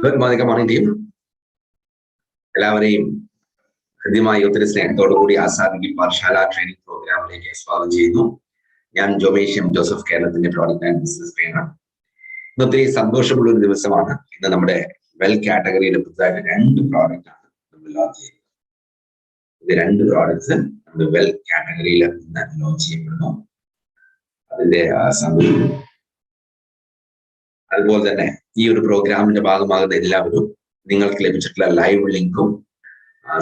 Good morning team. എല്ലാവരെയും ഹൃദ്യമായ ഒത്തിരി സ്നേഹത്തോടുകൂടി ആസാദിക്ക് പാഠശാല ട്രെയിനിങ് പ്രോഗ്രാമിലേക്ക് സ്വാഗതം ചെയ്യുന്നു. ഞാൻ ജോമേഷ് ജോസഫ്, കേരളത്തിന്റെ പ്രോഡക്റ്റ് ആൻഡ് ബിസിനസ് ട്രെയിനർ. ഇന്ന് ഒത്തിരി സന്തോഷമുള്ള ഒരു ദിവസമാണ്. ഇന്ന് നമ്മുടെ വെൽ കാറ്റഗറിയിൽ പുതുതായിട്ട് 2 പ്രോഡക്റ്റ് ആണ് നമ്മൾ ലോഞ്ച് ചെയ്യുന്നത്. ഇത് 2 പ്രോഡക്ട്സ് നമ്മൾ വെൽ കാറ്റഗറിയിൽ ഇന്ന് ലോഞ്ച് ചെയ്യപ്പെടുന്നു. അതിന്റെ സന്തോഷം. അതുപോലെ തന്നെ ഈ ഒരു പ്രോഗ്രാമിന്റെ ഭാഗമാകുന്ന എല്ലാവരും നിങ്ങൾക്ക് ലഭിച്ചിട്ടുള്ള ലൈവ് ലിങ്കും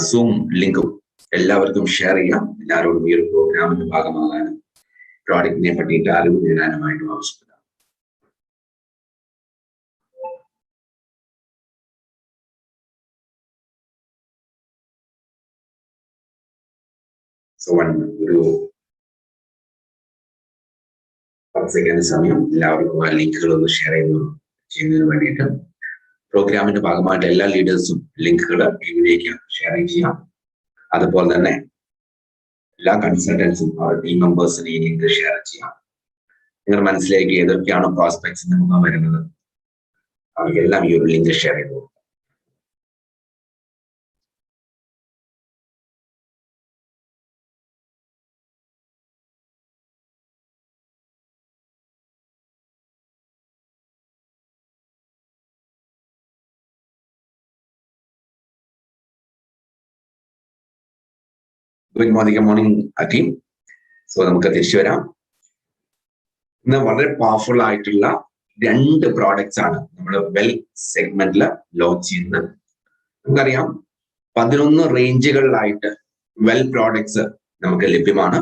സൂം ലിങ്കും എല്ലാവർക്കും ഷെയർ ചെയ്യാം. എല്ലാവരോടും ഈ ഒരു പ്രോഗ്രാമിന്റെ ഭാഗമാകാനും പ്രോഡക്റ്റിനെ പറ്റിയിട്ട് അറിവ് നേടാനുമായിട്ടും ആവശ്യപ്പെടാം. ഒരു 10 സെക്കൻഡ് സമയം എല്ലാവർക്കും ആ ലിങ്കുകൾ ഒന്ന് ഷെയർ ചെയ്യുന്നതിന് വേണ്ടിയിട്ട് പ്രോഗ്രാമിന്റെ ഭാഗമായിട്ട് എല്ലാ ലീഡേഴ്സും ലിങ്കുകൾ ടീമിലേക്ക് ഷെയർ ചെയ്യാം. അതുപോലെ തന്നെ എല്ലാ കൺസൾട്ടൻസും ടീം മെമ്പേഴ്സിന് ഈ ലിങ്ക് ഷെയർ ചെയ്യാം. നിങ്ങളുടെ മനസ്സിലേക്ക് ഏതൊക്കെയാണോ പ്രോസ്പെക്ട്സ് നമുക്ക് വരുന്നത് അവർക്കെല്ലാം ഈ ഒരു ലിങ്ക് ഷെയർ ചെയ്തു. Good morning team. സോ നമുക്ക് തിരിച്ചു വരാം. ഇന്ന് വളരെ പവർഫുൾ ആയിട്ടുള്ള 2 പ്രോഡക്ട്സ് ആണ് നമ്മൾ വെൽ സെഗ്മെന്റിൽ ലോഞ്ച് ചെയ്യുന്നത്. നമുക്കറിയാം 11 റേഞ്ചുകളിലായിട്ട് വെൽ പ്രോഡക്ട്സ് നമുക്ക് ലഭ്യമാണ്.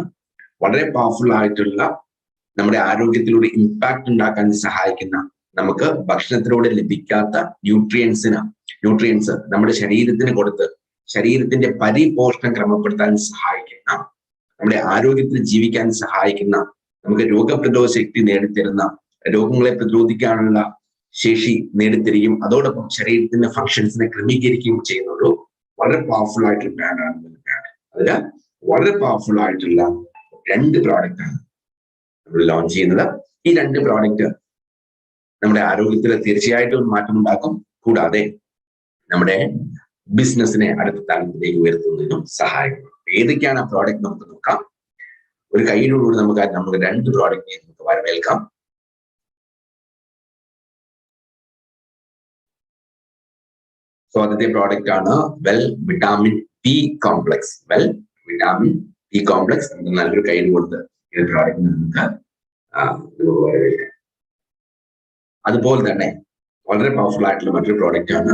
വളരെ പവർഫുൾ ആയിട്ടുള്ള നമ്മുടെ ആരോഗ്യത്തിലൂടെ ഇമ്പാക്ട് ഉണ്ടാക്കാൻ സഹായിക്കുന്ന, നമുക്ക് ഭക്ഷണത്തിലൂടെ ലഭിക്കാത്ത ന്യൂട്രിയൻസ് നമ്മുടെ ശരീരത്തിന് കൊടുത്ത് ശരീരത്തിന്റെ പരിപോഷണം ക്രമപ്പെടുത്താൻ സഹായിക്കുന്ന, നമ്മുടെ ആരോഗ്യത്തിൽ ജീവിക്കാൻ സഹായിക്കുന്ന, നമുക്ക് രോഗപ്രതിരോധ ശക്തി നേടിത്തരുന്ന, രോഗങ്ങളെ പ്രതിരോധിക്കാനുള്ള ശേഷി നേടിത്തരികയും അതോടൊപ്പം ശരീരത്തിന്റെ ഫങ്ഷൻസിനെ ക്രമീകരിക്കുകയും ചെയ്യുന്ന വളരെ പവർഫുൾ ആയിട്ടുള്ള ബ്രാൻഡാണ് ബ്രാൻഡ്. അതില് വളരെ പവർഫുൾ ആയിട്ടുള്ള 2 പ്രോഡക്റ്റ് ആണ് നമ്മൾ ലോഞ്ച് ചെയ്യുന്നത്. ഈ 2 പ്രോഡക്റ്റ് നമ്മുടെ ആരോഗ്യത്തിൽ തീർച്ചയായിട്ടും മാറ്റമുണ്ടാക്കും. കൂടാതെ നമ്മുടെ ബിസിനസിനെ അടുത്ത തലത്തിലേക്ക് ഉയർത്തുന്നതിനും സഹായിക്കും. ഏതൊക്കെയാണ് ആ പ്രോഡക്റ്റ് നമുക്ക് നോക്കാം. ഒരു കയ്യിലൂടെ നമുക്ക് 2 പ്രോഡക്റ്റിനെ നമുക്ക് വരവേൽക്കാം. സോ ആദ്യത്തെ പ്രോഡക്റ്റ് ആണ് well vitamin P complex. Well vitamin P complex നമുക്ക് നല്ലൊരു കയ്യിൽ കൊടുത്ത് ഈ പ്രോഡക്റ്റ് നമുക്ക് വരവേൽക്കാം. അതുപോലെ തന്നെ വളരെ പവർഫുൾ ആയിട്ടുള്ള മറ്റൊരു പ്രോഡക്റ്റ് ആണ്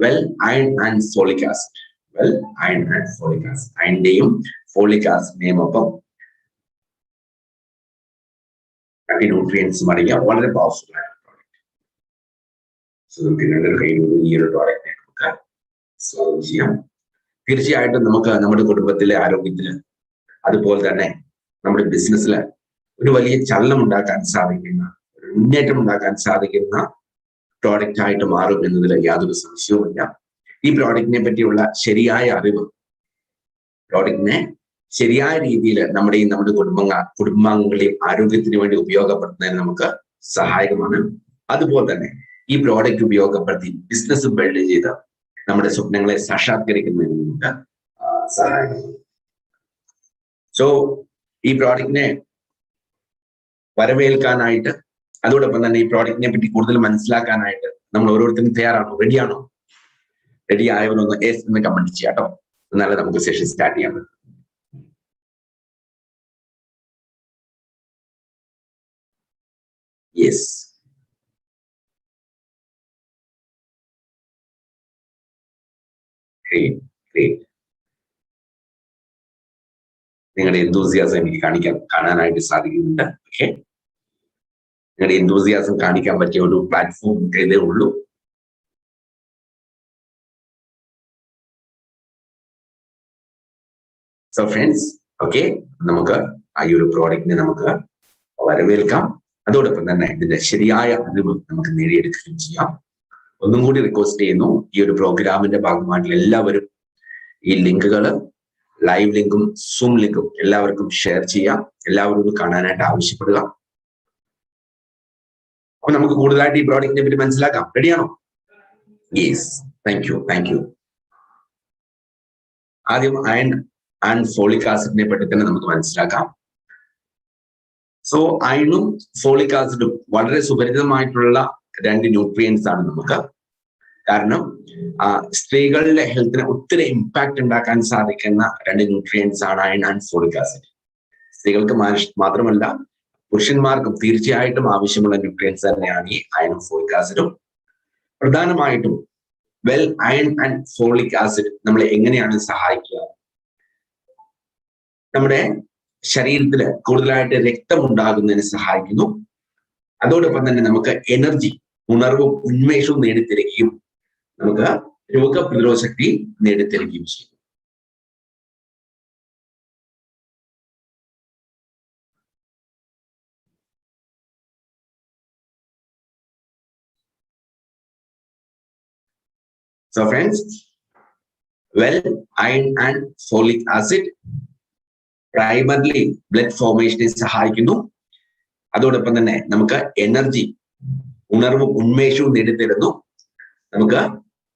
Well Iron and folic acid. Well Iron and folic acid, അയണിന്റെയും ഫോളിക് ആസിഡിന്റെയും ഒപ്പം ന്യൂട്രിയൻസും അടങ്ങിയ വളരെ പവർഫുൾ ആയിട്ടുള്ള പ്രോഡക്റ്റ്. സോ നമുക്ക് ഈ ഒരു പ്രോഡക്റ്റിനെ നമുക്ക് സ്വാഗതം ചെയ്യാം. തീർച്ചയായിട്ടും നമുക്ക് നമ്മുടെ കുടുംബത്തിലെ ആരോഗ്യത്തിന്, അതുപോലെ തന്നെ നമ്മുടെ ബിസിനസ്സിൽ ഒരു വലിയ ചലനം ഉണ്ടാക്കാൻ സാധിക്കുന്ന, ഒരു മുന്നേറ്റം ഉണ്ടാക്കാൻ സാധിക്കുന്ന പ്രോഡക്റ്റ് ആയിട്ട് മാറും എന്നതിൽ യാതൊരു സംശയവുമില്ല. ഈ പ്രോഡക്റ്റിനെ പറ്റിയുള്ള ശരിയായ അറിവ് പ്രോഡക്റ്റിനെ ശരിയായ രീതിയിൽ നമ്മുടെ കുടുംബാംഗങ്ങളുടെയും ആരോഗ്യത്തിന് വേണ്ടി ഉപയോഗപ്പെടുത്തുന്നതിന് നമുക്ക് സഹായകമാണ്. അതുപോലെ തന്നെ ഈ പ്രോഡക്റ്റ് ഉപയോഗപ്പെടുത്തി ബിസിനസ് ബിൽഡ് ചെയ്ത് നമ്മുടെ സ്വപ്നങ്ങളെ സാക്ഷാത്കരിക്കുന്നതിന് നമുക്ക് സഹായകമാണ്. സോ ഈ പ്രോഡക്റ്റിനെ വരവേൽക്കാനായിട്ട്, അതോടൊപ്പം തന്നെ ഈ പ്രോഡക്റ്റിനെ പറ്റി കൂടുതൽ മനസ്സിലാക്കാനായിട്ട് നമ്മൾ ഓരോരുത്തരും തയ്യാറാണോ? റെഡിയാണോ? റെഡി ആയവരൊന്ന് എസ് എന്ന് കമന്റ് ചെയ്യാം കേട്ടോ. എന്നാലേ നമുക്ക് സെഷൻ സ്റ്റാർട്ട് ചെയ്യാൻ പറ്റും. Yes, great. നിങ്ങളുടെ എന്തൂസിയാസം എനിക്ക് കാണാനായിട്ട് സാധിക്കുന്നുണ്ട്. ഓക്കെ, നിങ്ങളുടെ എന്തൂസിയാസം കാണിക്കാൻ പറ്റിയ ഒരു പ്ലാറ്റ്ഫോം ഇതേ ഉള്ളൂ. സോ ഫ്രണ്ട്സ്, ഓക്കെ, നമുക്ക് ഈ ഒരു പ്രോഡക്റ്റിനെ നമുക്ക് വരവേൽക്കാം. അതോടൊപ്പം തന്നെ ഇതിന്റെ ശരിയായ അറിവ് നമുക്ക് നേടിയെടുക്കുകയും ചെയ്യാം. ഒന്നും കൂടി റിക്വസ്റ്റ് ചെയ്യുന്നു, ഈ ഒരു പ്രോഗ്രാമിന്റെ ഭാഗമായിട്ടുള്ള എല്ലാവരും ഈ ലിങ്കുകൾ, ലൈവ് ലിങ്കും സൂം ലിങ്കും എല്ലാവർക്കും ഷെയർ ചെയ്യാം. എല്ലാവരും ഒന്ന് കാണാനായിട്ട് ആവശ്യപ്പെടുക. അപ്പൊ നമുക്ക് കൂടുതലായിട്ട് ഈ പ്രോഡക്റ്റിനെ പറ്റി മനസ്സിലാക്കാം. റെഡിയാണോ? Yes, thank you. ആദ്യം അയൺ ആൻഡ് ഫോളിക് ആസിഡിനെ പറ്റി തന്നെ നമുക്ക് മനസ്സിലാക്കാം. സോ അയണും ഫോളിക് ആസിഡും വളരെ സുപരിചിതമായിട്ടുള്ള രണ്ട് ന്യൂട്രിയൻസ് ആണ് നമുക്ക്. കാരണം സ്ത്രീകളുടെ ഹെൽത്തിന് ഒത്തിരി ഇമ്പാക്ട് ഉണ്ടാക്കാൻ സാധിക്കുന്ന രണ്ട് ന്യൂട്രിയൻസ് ആണ് അയൺ ആൻഡ് ഫോളിക് ആസിഡ്. സ്ത്രീകൾക്ക് മാത്രമല്ല പുരുഷന്മാർക്കും തീർച്ചയായിട്ടും ആവശ്യമുള്ള ന്യൂട്രിയൻസ് തന്നെയാണ് ഈ അയണും ഫോളിക് ആസിഡും. പ്രധാനമായിട്ടും well Iron and folic acid നമ്മളെ എങ്ങനെയാണ് സഹായിക്കുക? നമ്മുടെ ശരീരത്തിൽ കൂടുതലായിട്ട് രക്തം ഉണ്ടാകുന്നതിന് സഹായിക്കുന്നു. അതോടൊപ്പം തന്നെ നമുക്ക് എനർജി, ഉണർവും ഉന്മേഷവും നേടിത്തരികയും നമുക്ക് രോഗപ്രതിരോധ ശക്തി നേടിത്തരികയും ചെയ്യും. So friends, well, iron and folic acid primarily blood formation സഹായിക്കുന്നു. അതോടൊപ്പം തന്നെ നമുക്ക് എനർജി, ഉണർവും ഉന്മേഷവും നേടിത്തരുന്നു. നമുക്ക്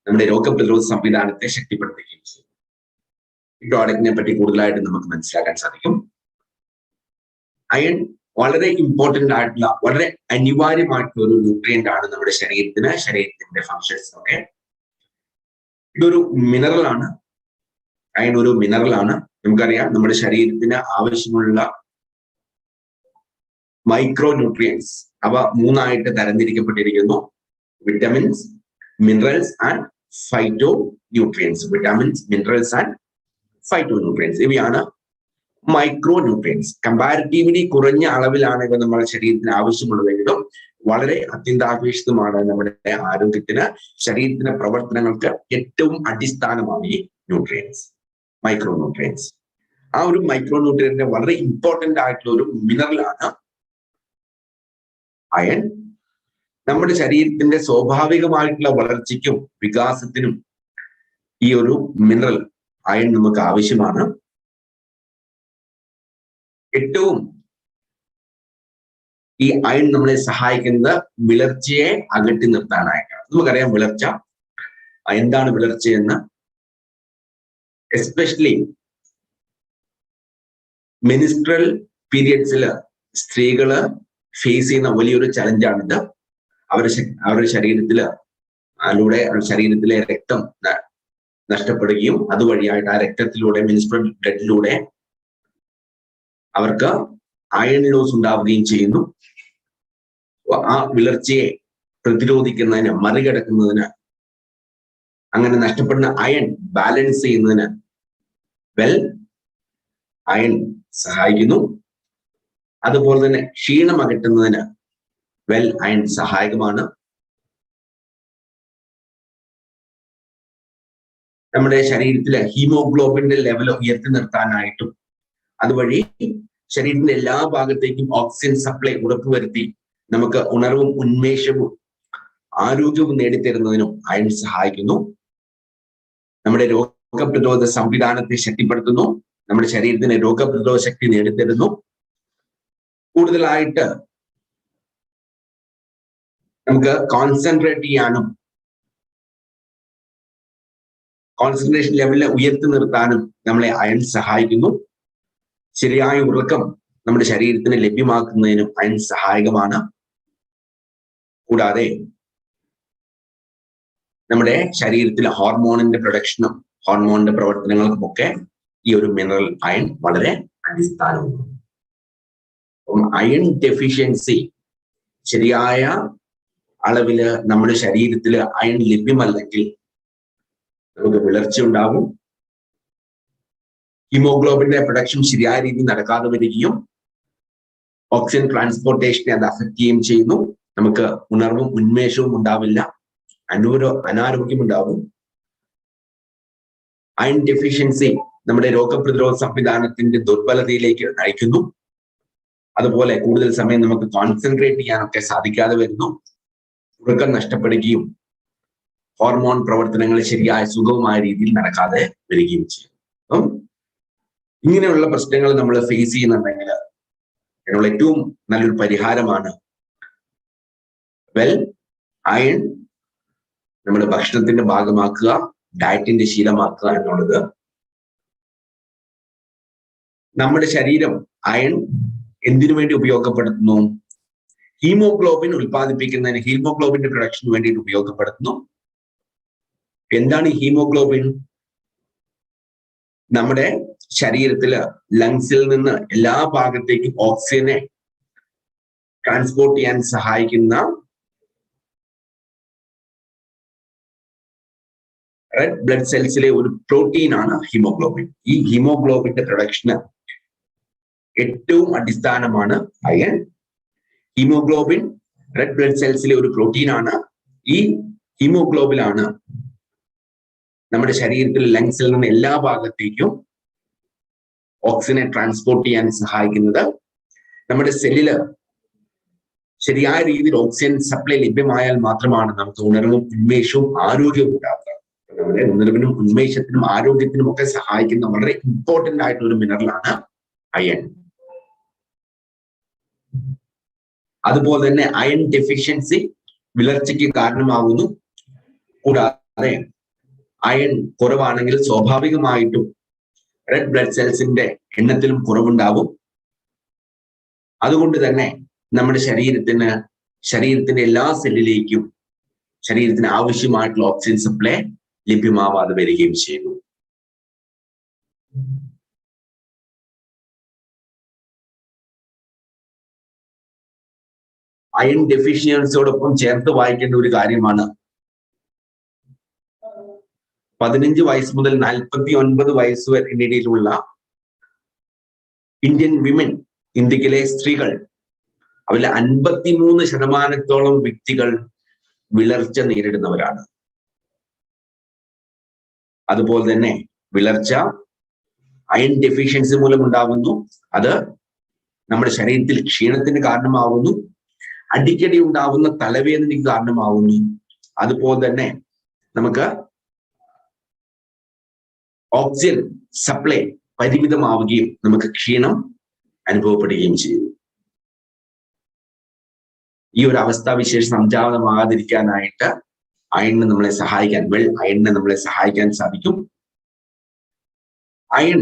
നമ്മുടെ രോഗപ്രതിരോധ സംവിധാനത്തെ ശക്തിപ്പെടുത്തുകയും ചെയ്യും. ഈ പ്രോഡക്റ്റിനെ പറ്റി കൂടുതലായിട്ട് നമുക്ക് മനസ്സിലാക്കാൻ സാധിക്കും. അയൺ വളരെ ഇമ്പോർട്ടന്റ് ആയിട്ടുള്ള, വളരെ അനിവാര്യമായിട്ടുള്ള ഒരു ന്യൂട്രിയന്റ് ആണ് നമ്മുടെ ശരീരത്തിന്റെ ഫങ്ഷൻസിനൊക്കെ. ഇതൊരു മിനറൽ ആണ്. അയൺ ഒരു മിനറൽ ആണ്. നമുക്കറിയാം നമ്മുടെ ശരീരത്തിന് ആവശ്യമുള്ള മൈക്രോ ന്യൂട്രിയൻസ് അവ മൂന്നായിട്ട് തരംതിരിക്കപ്പെട്ടിരിക്കുന്നു: vitamins, minerals and phyto nutrients. Vitamins, minerals and phyto nutrients ഇവയാണ് മൈക്രോ ന്യൂട്രിയൻസ്. കമ്പാരിറ്റീവ്ലി കുറഞ്ഞ അളവിലാണ് ഇവ നമ്മുടെ ശരീരത്തിന് ആവശ്യമുള്ളതെങ്കിലും വളരെ അത്യന്താപേക്ഷിതമാണ് നമ്മുടെ ആരോഗ്യത്തിന്, ശരീരത്തിന്റെ പ്രവർത്തനങ്ങൾക്ക് ഏറ്റവും അടിസ്ഥാനമാണ് ഈ ന്യൂട്രിയൻസ്, മൈക്രോ ന്യൂട്രിയൻസ്. ആ ഒരു മൈക്രോ ന്യൂട്രിയന്റ് വളരെ ഇമ്പോർട്ടന്റ് ആയിട്ടുള്ള ഒരു മിനറലാണ് അയൺ. നമ്മുടെ ശരീരത്തിന്റെ സ്വാഭാവികമായിട്ടുള്ള വളർച്ചയ്ക്കും വികാസത്തിനും ഈ ഒരു മിനറൽ അയൺ നമുക്ക് ആവശ്യമാണ്. ഏറ്റവും ഈ അയൺ നമ്മളെ സഹായിക്കുന്നത് വിളർച്ചയെ അകറ്റി നിർത്താനായിട്ടാണ്. നമുക്കറിയാം വിളർച്ച എന്താണ് വിളർച്ചയെന്ന്. എസ്പെഷ്യലി മെനിസ്ട്രൽ പീരിയഡ്സിൽ സ്ത്രീകള് ഫേസ് ചെയ്യുന്ന വലിയൊരു ചലഞ്ചാണിത്. അവരുടെ ശരീരത്തിലെ രക്തം നഷ്ടപ്പെടുകയും അതുവഴിയായിട്ട് ആ രക്തത്തിലൂടെ, മെനിസ്ട്രൽ ബ്ലഡിലൂടെ അവർക്ക് അയൺ ലോസ് ഉണ്ടാവുകയും ചെയ്യുന്നു. ആ വിളർച്ചയെ പ്രതിരോധിക്കുന്നതിന്, മറികടക്കുന്നതിന്, അങ്ങനെ നഷ്ടപ്പെടുന്ന അയൺ ബാലൻസ് ചെയ്യുന്നതിന് വെൽ അയൺ സഹായിക്കുന്നു. അതുപോലെ തന്നെ ക്ഷീണം അകറ്റുന്നതിന് വെൽ അയൺ സഹായകമാണ്. നമ്മുടെ ശരീരത്തിലെ ഹീമോഗ്ലോബിന്റെ ലെവൽ ഉയർത്തി നിർത്താനായിട്ടും അതുവഴി ശരീരത്തിന്റെ എല്ലാ ഭാഗത്തേക്കും ഓക്സിജൻ സപ്ലൈ ഉറപ്പുവരുത്തി നമുക്ക് ഉണർവും ഉന്മേഷവും ആരോഗ്യവും നേടിത്തരുന്നതിനും അയൺ സഹായിക്കുന്നു. നമ്മുടെ രോഗപ്രതിരോധ സംവിധാനത്തെ ശക്തിപ്പെടുത്തുന്നു. നമ്മുടെ ശരീരത്തിന് രോഗപ്രതിരോധ ശക്തി നേടിത്തരുന്നു. കൂടുതലായിട്ട് നമുക്ക് കോൺസെൻട്രേറ്റ് ചെയ്യാനും കോൺസെൻട്രേഷൻ ലെവലിനെ ഉയർത്തി നിർത്താനും നമ്മളെ അയൺ സഹായിക്കുന്നു. ശരിയായ ഉറക്കം നമ്മുടെ ശരീരത്തിന് ലഭ്യമാക്കുന്നതിനും അയൺ സഹായകമാണ്. കൂടാതെ നമ്മുടെ ശരീരത്തിലെ ഹോർമോണിന്റെ പ്രൊഡക്ഷനും ഹോർമോണിന്റെ പ്രവർത്തനങ്ങൾക്കുമൊക്കെ ഈ ഒരു മിനറൽ അയൺ വളരെ അടിസ്ഥാനമാണ്. അപ്പം അയൺ ഡെഫിഷ്യൻസി, ശരിയായ അളവില് നമ്മുടെ ശരീരത്തിൽ അയൺ ലഭ്യമല്ലെങ്കിൽ നമുക്ക് വിളർച്ച ഉണ്ടാകും. ഹീമോഗ്ലോബിന്റെ പ്രൊഡക്ഷൻ ശരിയായ രീതിയിൽ നടക്കാതെ വരികയും ഓക്സിജൻ ട്രാൻസ്പോർട്ടേഷനെ അത് അഫക്റ്റ് ചെയ്യുകയും ചെയ്യുന്നു. നമുക്ക് ഉണർവും ഉന്മേഷവും ഉണ്ടാവില്ല, അനാരോഗ്യം ഉണ്ടാവും. അയൺ ഡെഫിഷ്യൻസി നമ്മുടെ രോഗപ്രതിരോധ സംവിധാനത്തിന്റെ ദുർബലതയിലേക്ക് നയിക്കുന്നു. അതുപോലെ കൂടുതൽ സമയം നമുക്ക് കോൺസെൻട്രേറ്റ് ചെയ്യാനൊക്കെ സാധിക്കാതെ വരുന്നു. ഉറക്കം നഷ്ടപ്പെടുകയും ഹോർമോൺ പ്രവർത്തനങ്ങൾ ശരിയായ സുഗമമായ രീതിയിൽ നടക്കാതെ വരികയും ചെയ്യും. അപ്പം ഇങ്ങനെയുള്ള പ്രശ്നങ്ങൾ നമ്മൾ ഫേസ് ചെയ്യുന്നുണ്ടെങ്കിൽ അതിനുള്ള ഏറ്റവും നല്ലൊരു പരിഹാരമാണ് വെൽ അയൺ നമ്മുടെ ഭക്ഷണത്തിന്റെ ഭാഗമാക്കുക, ഡയറ്റിന്റെ ശീലമാക്കുക എന്നുള്ളത്. നമ്മുടെ ശരീരം അയൺ എന്തിനു വേണ്ടി ഉപയോഗപ്പെടുത്തുന്നു? ഹീമോഗ്ലോബിൻ ഉൽപ്പാദിപ്പിക്കുന്നതിന്, ഹീമോഗ്ലോബിന്റെ പ്രൊഡക്ഷന് വേണ്ടിയിട്ട് ഉപയോഗപ്പെടുത്തുന്നു. എന്താണ് ഹീമോഗ്ലോബിൻ? നമ്മുടെ ശരീരത്തില് ലങ്സിൽ നിന്ന് എല്ലാ ഭാഗത്തേക്കും ഓക്സിജനെ ട്രാൻസ്പോർട്ട് ചെയ്യാൻ സഹായിക്കുന്ന റെഡ് ബ്ലഡ് സെൽസിലെ ഒരു പ്രോട്ടീനാണ് ഹീമോഗ്ലോബിൻ. ഈ ഹീമോഗ്ലോബിന്റെ പ്രൊഡക്ഷന് ഏറ്റവും അടിസ്ഥാനമാണ് അയൺ. ഹീമോഗ്ലോബിൻ റെഡ് ബ്ലഡ് സെൽസിലെ ഒരു പ്രോട്ടീനാണ്. ഈ ഹീമോഗ്ലോബിനാണ് നമ്മുടെ ശരീരത്തിൽ ലങ്സിൽ നിന്ന് എല്ലാ ഭാഗത്തേക്കും ഓക്സിജനെ ട്രാൻസ്പോർട്ട് ചെയ്യാൻ സഹായിക്കുന്നത്. നമ്മുടെ സെല്ലില് ശരിയായ രീതിയിൽ ഓക്സിജൻ സപ്ലൈ ലഭ്യമായാൽ മാത്രമാണ് നമുക്ക് ഉണർവും ഉന്മേഷവും ആരോഗ്യവും ഉണ്ടാവുക. നമ്മുടെ ഉണർവിനും ഉന്മേഷത്തിനും ആരോഗ്യത്തിനും ഒക്കെ സഹായിക്കുന്ന വളരെ ഇമ്പോർട്ടന്റ് ആയിട്ടുള്ള ഒരു മിനറലാണ് അയൺ. അതുപോലെ തന്നെ അയൺ ഡെഫിഷ്യൻസി വിളർച്ചയ്ക്ക് കാരണമാകുന്നു. കൂടാതെ അയൺ കുറവാണെങ്കിൽ സ്വാഭാവികമായിട്ടും റെഡ് ബ്ലഡ് സെൽസിന്റെ എണ്ണത്തിലും കുറവുണ്ടാവും. അതുകൊണ്ട് തന്നെ നമ്മുടെ ശരീരത്തിന്റെ എല്ലാ സെല്ലിലേക്കും ശരീരത്തിന് ആവശ്യമായിട്ടുള്ള ഓക്സിജൻ സപ്ലൈ ലഭ്യമാവാതെ വരികയും ചെയ്യുന്നു. അയൺ ഡെഫിഷ്യൻസിയോടൊപ്പം ചേർത്ത് വായിക്കേണ്ട ഒരു കാര്യമാണ് 15 വയസ്സ് മുതൽ 49 വയസ്സ് വരെയിടയിലുള്ള ഇന്ത്യൻ വിമൻ, ഇന്ത്യയിലെ സ്ത്രീകൾ, അവരിലെ 53% വ്യക്തികൾ വിളർച്ച നേരിടുന്നവരാണ്. അതുപോലെ തന്നെ വിളർച്ച അയൺ ഡെഫിഷ്യൻസി മൂലം ഉണ്ടാകുന്നു. അത് നമ്മുടെ ശരീരത്തിൽ ക്ഷീണത്തിന് കാരണമാകുന്നു. അടിക്കടി ഉണ്ടാകുന്ന തലവേദനയ്ക്ക് കാരണമാകുന്നു. അതുപോലെ തന്നെ നമുക്ക് ഓക്സിജൻ സപ്ലൈ പരിമിതമാവുകയും നമുക്ക് ക്ഷീണം അനുഭവപ്പെടുകയും ചെയ്യുന്നു. ഈ ഒരു അവസ്ഥാവിശേഷം സംജാതമാകാതിരിക്കാനായിട്ട് അയണിനെ നമ്മളെ സഹായിക്കാൻ സാധിക്കും. അയൺ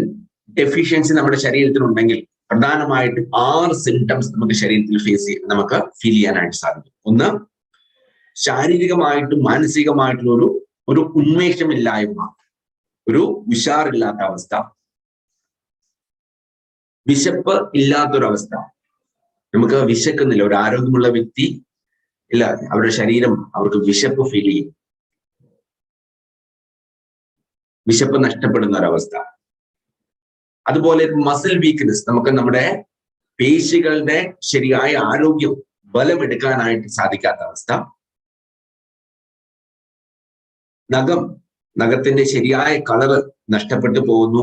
ഡെഫിഷ്യൻസി നമ്മുടെ ശരീരത്തിലുണ്ടെങ്കിൽ പ്രധാനമായിട്ടും 6 സിംറ്റംസ് നമുക്ക് ശരീരത്തിൽ നമുക്ക് ഫീൽ ചെയ്യാനായിട്ട് സാധിക്കും. ഒന്ന്, ശാരീരികമായിട്ടും മാനസികമായിട്ടുള്ള ഒരു ഉന്മേഷമില്ലായ്മ, ഒരു ഉഷാറില്ലാത്ത അവസ്ഥ, വിശപ്പ് ഇല്ലാത്തൊരവസ്ഥ. നമുക്ക് വിശക്കുന്നില്ല. ഒരു ആരോഗ്യമുള്ള വ്യക്തി ഇല്ല, അവരുടെ ശരീരം അവർക്ക് വിശപ്പ് ഫീൽ ചെയ്യും, വിശപ്പ് നഷ്ടപ്പെടുന്ന ഒരവസ്ഥ. അതുപോലെ മസിൽ വീക്ക്നെസ്, നമുക്ക് നമ്മുടെ പേശികളുടെ ശരിയായ ആരോഗ്യം, ബലമെടുക്കാനായിട്ട് സാധിക്കാത്ത അവസ്ഥ. നഖത്തിന്റെ ശരിയായ കളറ് നഷ്ടപ്പെട്ടു പോകുന്നു.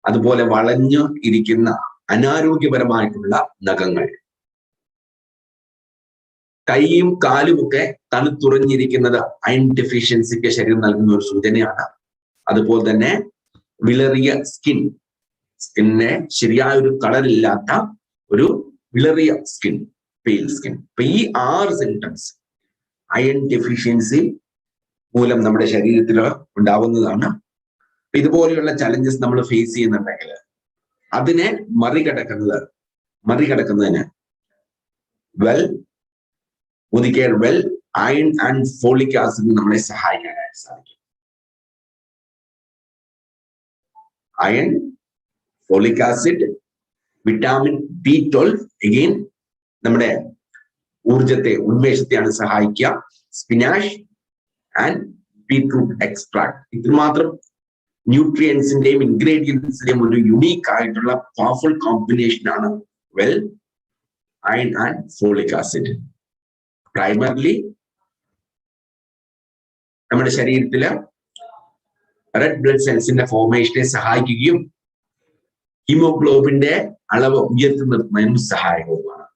അതുപോലെ വളഞ്ഞു ഇരിക്കുന്ന അനാരോഗ്യപരമായിട്ടുള്ള നഖങ്ങൾ. കൈയും കാലുമൊക്കെ തണുത്തുറഞ്ഞിരിക്കുന്നത് അയൺ ഡെഫിഷ്യൻസിക്ക് ശരീരം നൽകുന്ന ഒരു സൂചനയാണ്. അതുപോലെ തന്നെ വിളറിയ സ്കിന്നിനെ ശരിയായ ഒരു കളറില്ലാത്ത ഒരു വിളറിയ സ്കിൻ, പെയിൽ സ്കിൻ. അപ്പൊ ഈ 6 സിംറ്റംസ് അയൺ ഡെഫിഷ്യൻസി മൂലം നമ്മുടെ ശരീരത്തിൽ ഉണ്ടാവുന്നതാണ്. ഇതുപോലെയുള്ള ചലഞ്ചസ് നമ്മൾ ഫേസ് ചെയ്യുന്നുണ്ടെങ്കിൽ അതിനെ മറികടക്കുന്നതിന് Well Iron and folic acid നമ്മളെ സഹായിക്കാനായിട്ട് സാധിക്കും. Iron, folic acid, vitamin B12 again നമ്മുടെ ഊർജത്തെ, ഉന്മേഷത്തെയാണ് സഹായിക്കുക. Spinach and beetroot extract. ഇത്രമാത്രം ന്യൂട്രിയൻസിന്റെയും ഇൻഗ്രീഡിയൻസിന്റെയും ഒരു യുണീക്ക് ആയിട്ടുള്ള പവർഫുൾ കോമ്പിനേഷൻ ആണ് Well Iron and folic acid. Primarily നമ്മുടെ ശരീരത്തില് റെഡ് ബ്ലഡ് സെൽസിന്റെ ഫോർമേഷനെ സഹായിക്കുകയും ഹീമോഗ്ലോബിന്റെ അളവ് ഉയർത്തി നിർത്തുന്നതിനും സഹായകവുമാണ്.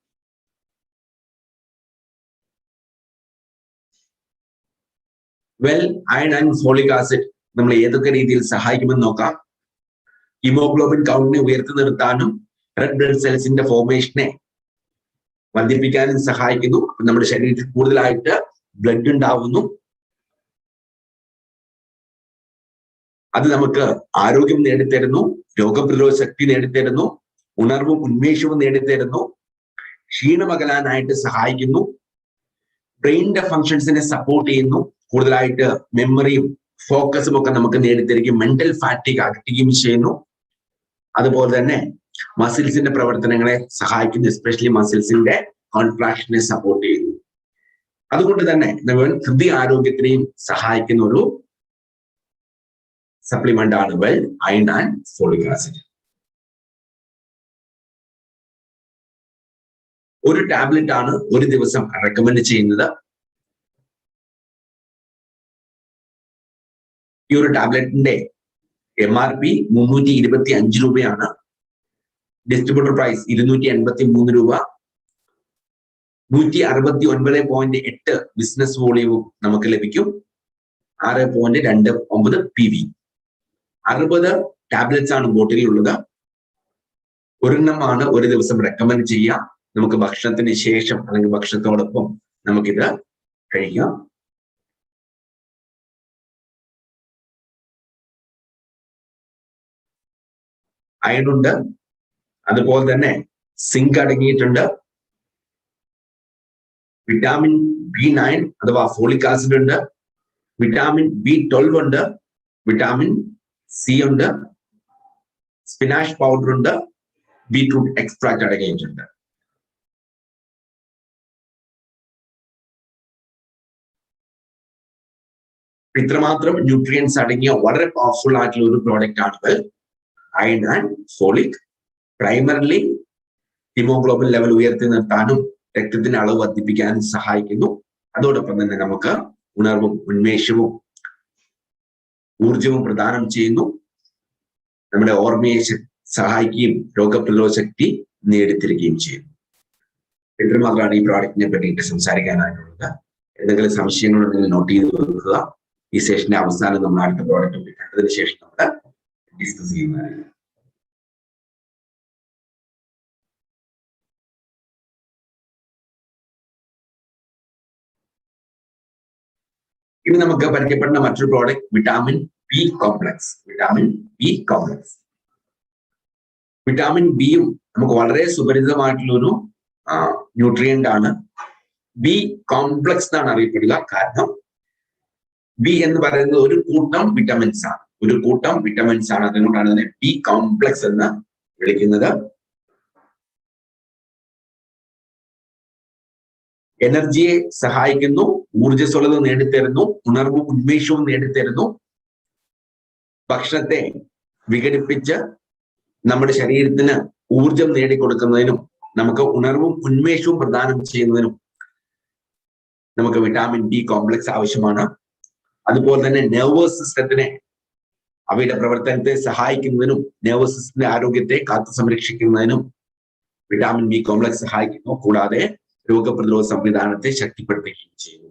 Well Iron and folic acid നമ്മൾ ഏതൊക്കെ രീതിയിൽ സഹായിക്കുമെന്ന് നോക്കാം. ഹീമോഗ്ലോബിൻ കൗണ്ടിനെ ഉയർത്തി നിർത്താനും റെഡ് ബ്ലഡ് സെൽസിന്റെ ഫോർമേഷനെ വർദ്ധിപ്പിക്കാനും സഹായിക്കുന്നു. നമ്മുടെ ശരീരത്തിൽ കൂടുതലായിട്ട് ബ്ലഡ് ഉണ്ടാവുന്നു. അത് നമുക്ക് ആരോഗ്യം നേടിത്തരുന്നു, രോഗപ്രതിരോധ ശക്തി നേടിത്തരുന്നു, ഉണർവും ഉന്മേഷവും നേടിത്തരുന്നു, ക്ഷീണമകലാനായിട്ട് സഹായിക്കുന്നു, ബ്രെയിനിന്റെ ഫങ്ഷൻസിനെ സപ്പോർട്ട് ചെയ്യുന്നു, കൂടുതലായിട്ട് മെമ്മറിയും ഫോക്കസും ഒക്കെ നമുക്ക് നേടിത്തരികയും മെന്റൽ ഫാറ്റിക് അകറ്റുകയും ചെയ്യുന്നു. അതുപോലെ തന്നെ മസിൽസിന്റെ പ്രവർത്തനങ്ങളെ സഹായിക്കുന്നു, എസ്പെഷ്യലി മസിൽസിന്റെ കോൺട്രാക്ഷനെ സപ്പോർട്ട് ചെയ്യുന്നു. അതുകൊണ്ട് തന്നെ നമ്മൾ ഹൃദയ ആരോഗ്യത്തിനെയും സഹായിക്കുന്ന ഒരു സപ്ലിമെന്റ് ആണ് Well Iron and folic acid. ഒരു ടാബ്ലറ്റ് ആണ് ഒരു ദിവസം റെക്കമെൻഡ് ചെയ്യുന്നത്. ഈ ഒരു ടാബ്ലറ്റിന്റെ MRP 325 രൂപയാണ്. ഡിസ്ട്രിബ്യൂട്ടർ പ്രൈസ് 283 രൂപ. 169.8 ബിസിനസ് വോളിയവും നമുക്ക് ലഭിക്കും. 6.29 PV. 60 ടാബ്ലറ്റ്സ് ആണ് ബോട്ടിലിൽ ഉള്ളത്. ഒരെണ്ണമാണ് ഒരു ദിവസം റെക്കമെൻഡ് ചെയ്യുക. നമുക്ക് ഭക്ഷണത്തിന് ശേഷം അല്ലെങ്കിൽ ഭക്ഷണത്തോടൊപ്പം നമുക്കിത് കഴിക്കാം. അയൺ ഉണ്ട്, അതുപോലെ തന്നെ സിങ്ക് അടങ്ങിയിട്ടുണ്ട്, വിറ്റാമിൻ B9 അഥവാ ഫോളിക് ആസിഡ് ഉണ്ട്, വിറ്റാമിൻ B12 ഉണ്ട്, വിറ്റാമിൻ C ഉണ്ട്, സ്പിനാഷ് പൗഡർ ഉണ്ട്, ബീറ്റ്റൂട്ട് എക്സ്ട്രാക്ട് അടങ്ങിയിട്ടുണ്ട്. ഇത്രമാത്രം ന്യൂട്രിയൻസ് അടങ്ങിയ വളരെ പവർഫുൾ ആയിട്ടുള്ള ഒരു പ്രോഡക്റ്റ് ആണ് iron and folic. Primarily haemoglobin level ഉയർത്തി നിർത്താനും രക്തത്തിന്റെ അളവ് വർദ്ധിപ്പിക്കാനും സഹായിക്കുന്നു. അതോടൊപ്പം തന്നെ നമുക്ക് ഉണർവും ഉന്മേഷവും ഊർജവും പ്രദാനം ചെയ്യുന്നു. നമ്മുടെ ഓർമ്മയെ സഹായിക്കുകയും രോഗപ്രതിരോധ ശക്തി നേടിത്തരികയും ചെയ്യുന്നു. ഇത്രമാത്രമാണ് ഈ പ്രോഡക്റ്റിനെ പറ്റിയിട്ട് സംസാരിക്കാനായിട്ടുള്ളത്. എന്തെങ്കിലും സംശയങ്ങളുണ്ടെങ്കിൽ നോട്ട് ചെയ്ത് വെക്കുക. ഈ സെഷന്റെ അവസാനം നമ്മൾ അടുത്ത പ്രോഡക്റ്റ് കണ്ടതിന് ശേഷം നമ്മൾ ഡിസ്കസ് ചെയ്യുന്നതായിരിക്കും. ഇനി നമുക്ക് പരിചയപ്പെടുന്ന മറ്റൊരു product vitamin B complex. Vitamin B complex. Vitamin ബിയും നമുക്ക് വളരെ സുപരിചിതമായിട്ടുള്ള ഒരു ന്യൂട്രിയന്റ് ആണ്. ബി കോംപ്ലക്സ് എന്നാണ് അറിയപ്പെടുക. കാരണം ബി എന്ന് പറയുന്നത് ഒരു കൂട്ടം വിറ്റമിൻസ് ആണ്. ഒരു കൂട്ടം വിറ്റമിൻസ് ആണ്. അതുകൊണ്ടാണ് അതിനെ ബി കോംപ്ലക്സ് എന്ന് വിളിക്കുന്നത്. എനർജിയെ സഹായിക്കുന്നു, ഊർജ്ജസ്വലത നേടിത്തരുന്നു, ഉണർവും ഉന്മേഷവും നേടിത്തരുന്നു, ഭക്ഷണത്തെ വിഘടിപ്പിച്ച് നമ്മുടെ ശരീരത്തിന് ഊർജം നേടിക്കൊടുക്കുന്നതിനും നമുക്ക് ഉണർവും ഉന്മേഷവും പ്രദാനം ചെയ്യുന്നതിനും നമുക്ക് വിറ്റാമിൻ ബി കോംപ്ലക്സ് ആവശ്യമാണ്. അതുപോലെ തന്നെ നെർവസ് സിസ്റ്റത്തിനെ അവയുടെ പ്രവർത്തനത്തെ സഹായിക്കുന്നതിനും നെർവസ് സിസ്റ്റത്തിന്റെ ആരോഗ്യത്തെ കാത്തു സംരക്ഷിക്കുന്നതിനും വിറ്റാമിൻ ബി കോംപ്ലക്സ് സഹായിക്കുന്നു. കൂടാതെ രോഗപ്രതിരോധ സംവിധാനത്തെ ശക്തിപ്പെടുത്തുകയും ചെയ്യുന്നു.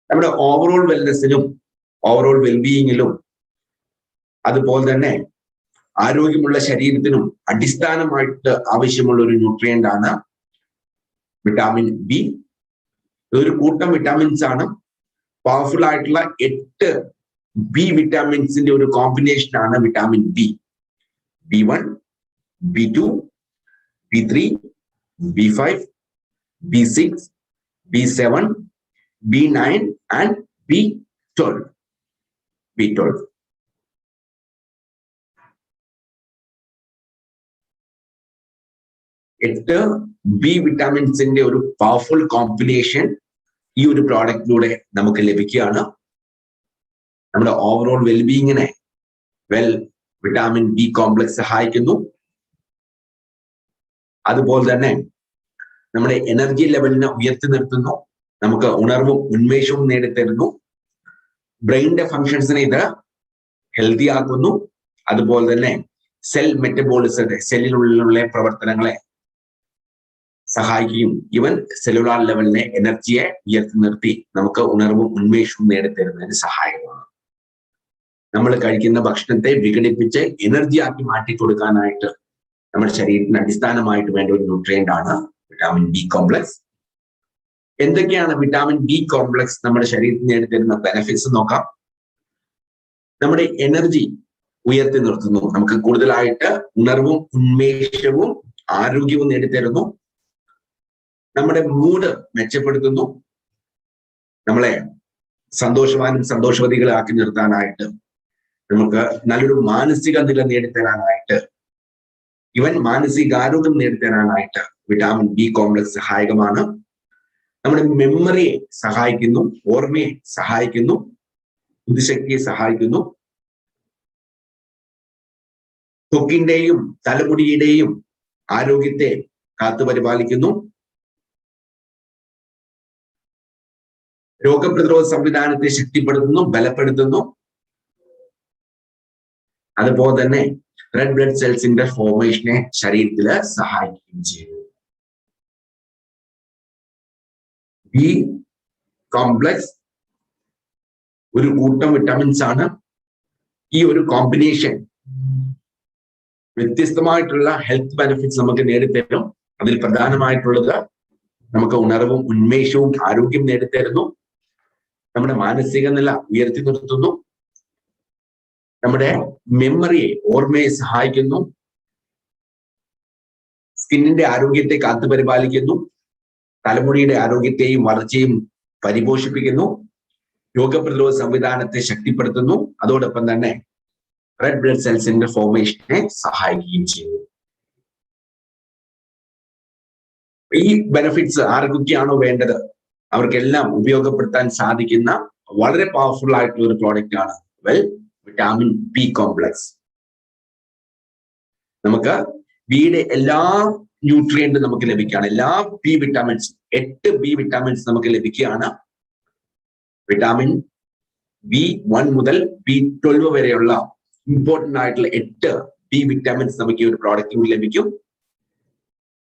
നമ്മുടെ ഓവറോൾ വെൽനെസ്സിനും ഓവറോൾ വെൽബീയിങ്ങിലും അതുപോലെ തന്നെ ആരോഗ്യമുള്ള ശരീരത്തിനും അടിസ്ഥാനമായിട്ട് ആവശ്യമുള്ള ഒരു ന്യൂട്രിയന്റ് ആണ് വിറ്റാമിൻ ബി. ഇതൊരു കൂട്ടം വിറ്റാമിൻസ് ആണ്. പവർഫുൾ ആയിട്ടുള്ള 8 ബി വിറ്റാമിൻസിന്റെ ഒരു കോമ്പിനേഷൻ ആണ് vitamin B. B1, B2, B3, B5, B6, B7, B9 and B12. B12. എട്ട് ബി വിറ്റാമിൻസിന്റെ ഒരു പവർഫുൾ കോമ്പിനേഷൻ ഈ ഒരു പ്രോഡക്റ്റിലൂടെ നമുക്ക് ലഭിക്കുകയാണ്. നമ്മുടെ ഓവറോൾ വെൽബീയിങ്ങിനെ വിറ്റാമിൻ ബി കോംപ്ലക്സ് സഹായിക്കുന്നു. അതുപോലെ തന്നെ നമ്മുടെ എനർജി ലെവലിനെ ഉയർത്തി നിർത്തുന്നു, നമുക്ക് ഉണർവും ഉന്മേഷവും നേടിത്തരുന്നു, ബ്രെയിനിന്റെ ഫങ്ഷൻസിനെ ഇത് ഹെൽത്തി ആക്കുന്നു. അതുപോലെ തന്നെ സെൽ മെറ്റബോളിസത്തെ സെല്ലിനുള്ളിലുള്ള പ്രവർത്തനങ്ങളെ സഹായിക്കുകയും ഈവൻ സെല്ലുലാർ ലെവലിനെ എനർജിയെ ഉയർത്തി നിർത്തി നമുക്ക് ഉണർവും ഉന്മേഷവും നേടിത്തരുന്നതിന് സഹായകമാണ്. നമ്മൾ കഴിക്കുന്ന ഭക്ഷണത്തെ വിഘടിപ്പിച്ച് എനർജി ആക്കി മാറ്റി കൊടുക്കാനായിട്ട് നമ്മുടെ ശരീരത്തിന് അടിസ്ഥാനമായിട്ട് വേണ്ട ഒരു ന്യൂട്രിയന്റ് ആണ് വിറ്റാമിൻ ബി കോംപ്ലക്സ്. എന്തൊക്കെയാണ് വിറ്റാമിൻ ബി കോംപ്ലക്സ് നമ്മുടെ ശരീരത്തിന് നേടിത്തരുന്ന ബെനിഫിറ്റ്സ് നോക്കാം. നമ്മുടെ എനർജി ഉയർത്തി നിർത്തുന്നു, നമുക്ക് കൂടുതലായിട്ട് ഉണർവും ഉന്മേഷവും ആരോഗ്യവും നേടിത്തരുന്നു, നമ്മുടെ മൂഡ് മെച്ചപ്പെടുത്തുന്നു, നമ്മളെ സന്തോഷവാനും സന്തോഷവതികളാക്കി നിർത്താനായിട്ട്, നമുക്ക് നല്ലൊരു മാനസിക നില നേടിത്തരാനായിട്ട്, ഇവൻ മാനസികാരോഗ്യം നേടിത്തരാനായിട്ട് വിറ്റാമിൻ ബി കോംപ്ലക്സ് സഹായകമാണ്. നമ്മുടെ മെമ്മറിയെ സഹായിക്കുന്നു, ഓർമ്മയെ സഹായിക്കുന്നു, ബുദ്ധിശക്തിയെ സഹായിക്കുന്നു, ത്വക്കിന്റെയും തലമുടിയുടെയും ആരോഗ്യത്തെ കാത്തുപരിപാലിക്കുന്നു, രോഗപ്രതിരോധ സംവിധാനത്തെ ശക്തിപ്പെടുത്തുന്നു, ബലപ്പെടുത്തുന്നു, അതുപോലെ തന്നെ റെഡ് ബ്ലഡ് സെൽസിന്റെ ഫോർമേഷനെ ശരീരത്തിൽ സഹായിക്കുകയും ചെയ്യുന്നു. ബി കോംപ്ലക്സ് ഒരു കൂട്ടം വിറ്റാമിൻസ് ആണ്. ഈ ഒരു കോമ്പിനേഷൻ വ്യത്യസ്തമായിട്ടുള്ള ഹെൽത്ത് ബെനിഫിറ്റ്സ് നമുക്ക് നേടിത്തരും. അതിൽ പ്രധാനമായിട്ടുള്ളത് നമുക്ക് ഉണർവും ഉന്മേഷവും ആരോഗ്യം നേടിത്തരുന്നു, നമ്മുടെ മാനസിക നില ഉയർത്തി നിർത്തുന്നു, നമ്മുടെ മെമ്മറിയെ ഓർമ്മയെ സഹായിക്കുന്നു, സ്കിന്നിന്റെ ആരോഗ്യത്തെ കാത്തുപരിപാലിക്കുന്നു, തലമുടിയുടെ ആരോഗ്യത്തെയും വളർച്ചയും പരിപോഷിപ്പിക്കുന്നു, രോഗപ്രതിരോധ സംവിധാനത്തെ ശക്തിപ്പെടുത്തുന്നു, അതോടൊപ്പം തന്നെ റെഡ് ബ്ലഡ് സെൽസിന്റെ ഫോർമേഷനെ സഹായിക്കുകയും ചെയ്യുന്നു. ഈ ബെനിഫിറ്റ്സ് ആർക്കൊക്കെയാണോ വേണ്ടത് അവർക്കെല്ലാം ഉപയോഗപ്പെടുത്താൻ സാധിക്കുന്ന വളരെ പവർഫുൾ ആയിട്ടുള്ള ഒരു പ്രോഡക്റ്റ് ആണ് വിറ്റാമിൻ ബി കോംപ്ലക്സ്. നമുക്ക് ബിയുടെ എല്ലാ ന്യൂട്രിയന്റും നമുക്ക് ലഭിക്കുകയാണ്, എല്ലാ ബി വിറ്റാമിൻസ്, 8 ബി വിറ്റാമിൻസ് നമുക്ക് ലഭിക്കുകയാണ്. വിറ്റാമിൻ B1 മുതൽ B12 വരെയുള്ള ഇമ്പോർട്ടന്റ് ആയിട്ടുള്ള 8 ബി വിറ്റാമിൻസ് നമുക്ക് ഈ ഒരു പ്രോഡക്റ്റിൽ ലഭിക്കും.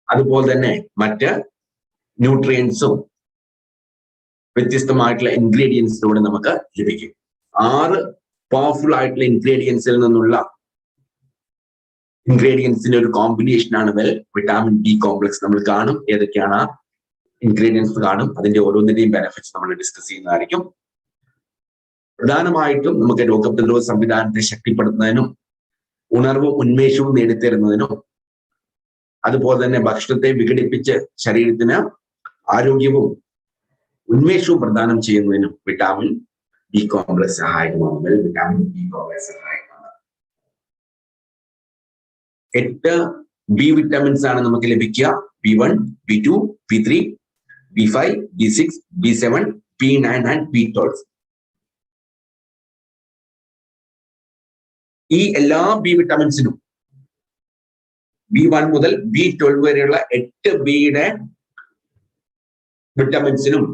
അതുപോലെ തന്നെ മറ്റ് ന്യൂട്രിയൻസും വ്യത്യസ്തമായിട്ടുള്ള ഇൻഗ്രീഡിയൻസിലൂടെ നമുക്ക് ലഭിക്കും. 6 പവർഫുൾ ആയിട്ടുള്ള ഇൻഗ്രീഡിയൻസിൽ നിന്നുള്ള ഇൻഗ്രീഡിയൻസിന്റെ ഒരു കോമ്പിനേഷൻ ആണ് വിറ്റാമിൻ ബി കോംപ്ലക്സ്. നമ്മൾ കാണും ഏതൊക്കെയാണ് ഇൻഗ്രീഡിയൻസ് കാണും, അതിന്റെ ഓരോന്നിന്റെയും ബെനിഫിറ്റ്സ് നമ്മൾ ഡിസ്കസ് ചെയ്യുന്നതായിരിക്കും. പ്രധാനമായിട്ടും നമുക്ക് രോഗപ്രതിരോധ സംവിധാനത്തെ ശക്തിപ്പെടുത്തുന്നതിനും ഉണർവും ഉന്മേഷവും നേടിത്തരുന്നതിനും അതുപോലെ തന്നെ ഭക്ഷണത്തെ വിഘടിപ്പിച്ച് ശരീരത്തിന് ആരോഗ്യവും ഉന്മേഷവും പ്രദാനം ചെയ്യുന്നതിനും വിറ്റാമിൻ ബി കോംപ്ലക്സ് സഹായകമാണ്. വിറ്റാമിൻ ബി കോംപ്ലക്സ് സഹായകമാണ്. 8 ബി വിറ്റാമിൻസ് ആണ് നമുക്ക് ലഭിക്കുക. B1, B2, B3, B5, B6, B7, B9 and B12. ഈ എല്ലാ ബി വിറ്റാമിൻസിനും B1 മുതൽ B12 വരെയുള്ള 8 ബിയുടെ വിറ്റാമിൻസിനും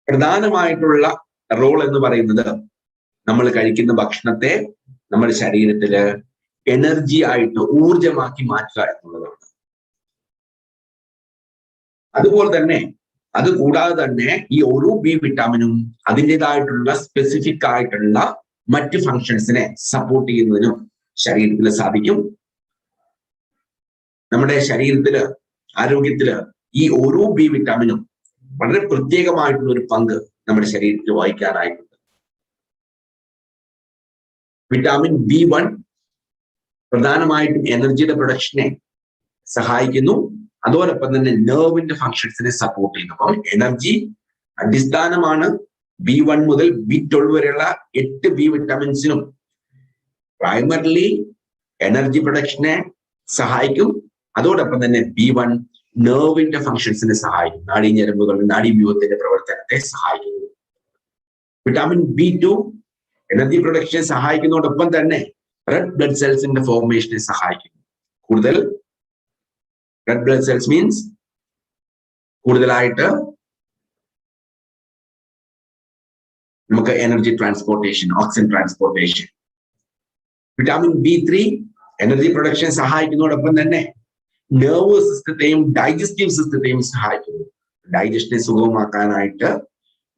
പ്രധാനമായിട്ടുള്ള റോൾ എന്ന് പറയുന്നത് നമ്മൾ കഴിക്കുന്ന ഭക്ഷണത്തെ നമ്മുടെ ശരീരത്തില് എനർജി ആയിട്ട് ഊർജമാക്കി മാറ്റുക എന്നുള്ളതാണ്. അതുപോലെ തന്നെ അതുകൂടാതെ തന്നെ ഈ ഓരോ ബി വിറ്റാമിനും അതിൻ്റെതായിട്ടുള്ള സ്പെസിഫിക് ആയിട്ടുള്ള മറ്റ് ഫങ്ഷൻസിനെ സപ്പോർട്ട് ചെയ്യുന്നതിനും ശരീരത്തിൽ സാധിക്കും. നമ്മുടെ ശരീരത്തില് ആരോഗ്യത്തില് ഈ ഓരോ ബി വിറ്റാമിനും വളരെ പ്രത്യേകമായിട്ടുള്ള ഒരു പങ്ക് നമ്മുടെ ശരീരത്തിൽ വഹിക്കാനായിട്ടുണ്ട്. വിറ്റാമിൻ B1 പ്രധാനമായിട്ടും എനർജിയുടെ പ്രൊഡക്ഷനെ സഹായിക്കുന്നു, അതോടൊപ്പം തന്നെ നെർവിന്റെ ഫങ്ഷൻസിനെ സപ്പോർട്ട് ചെയ്യുന്നു. അപ്പം എനർജി അടിസ്ഥാനമാണ്. B1 മുതൽ B12 വരെയുള്ള 8 ബി വിറ്റാമിൻസിനും പ്രൈമറിലി എനർജി പ്രൊഡക്ഷനെ സഹായിക്കും. അതോടൊപ്പം തന്നെ B1 നെർവിന്റെ ഫങ്ഷൻസിനെ സഹായിക്കും, നാഡീഞരമ്പുകളുടെ നാഡീവ്യൂഹത്തിന്റെ പ്രവർത്തനത്തെ സഹായിക്കുന്നു. വിറ്റാമിൻ B2 എനർജി പ്രൊഡക്ഷനെ സഹായിക്കുന്നതോടൊപ്പം തന്നെ റെഡ് ബ്ലഡ് സെൽസിന്റെ ഫോർമേഷനെ സഹായിക്കുന്നു. കൂടുതൽ റെഡ് ബ്ലഡ് സെൽസ് മീൻസ് കൂടുതലായിട്ട് നമുക്ക് energy transportation, oxygen transportation. Vitamin B3 energy production സഹായിക്കുന്നതോടൊപ്പം തന്നെ നെർവസ് സിസ്റ്റത്തെയും ഡൈജസ്റ്റീവ് സിസ്റ്റത്തെയും സഹായിക്കുന്നു. ഡൈജഷനെ സുഗമമാക്കാനായിട്ട്